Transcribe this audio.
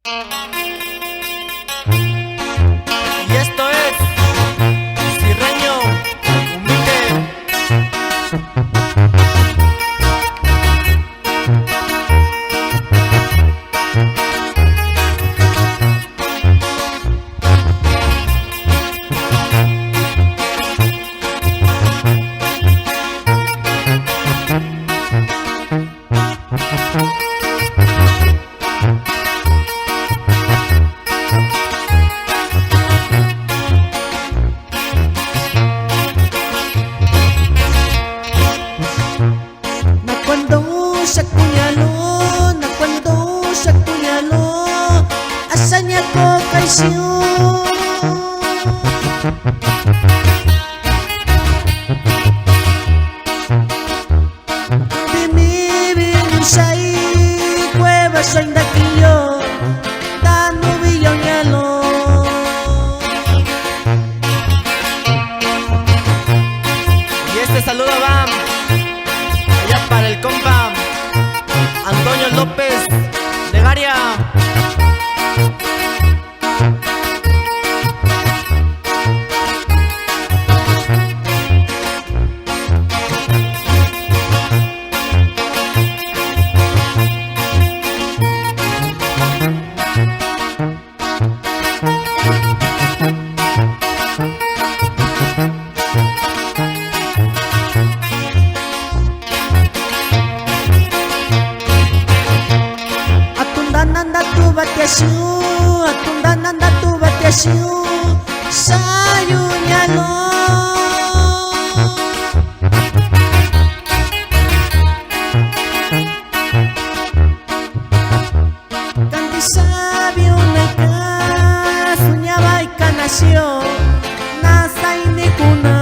Y esto es Cirreño Humilde. Na cuando se apuñaló, hazaña con traición. Vivimos ahí, cuevas soy de aquí yo, dando villoñalo. Y este saludo va allá para el compa Antonio López de Garia. Nanda tu bateasu, atunda nanda tu bateasu, sayunyalo. Kanti sabio naika, sunya baika nació, nasa ini kuna.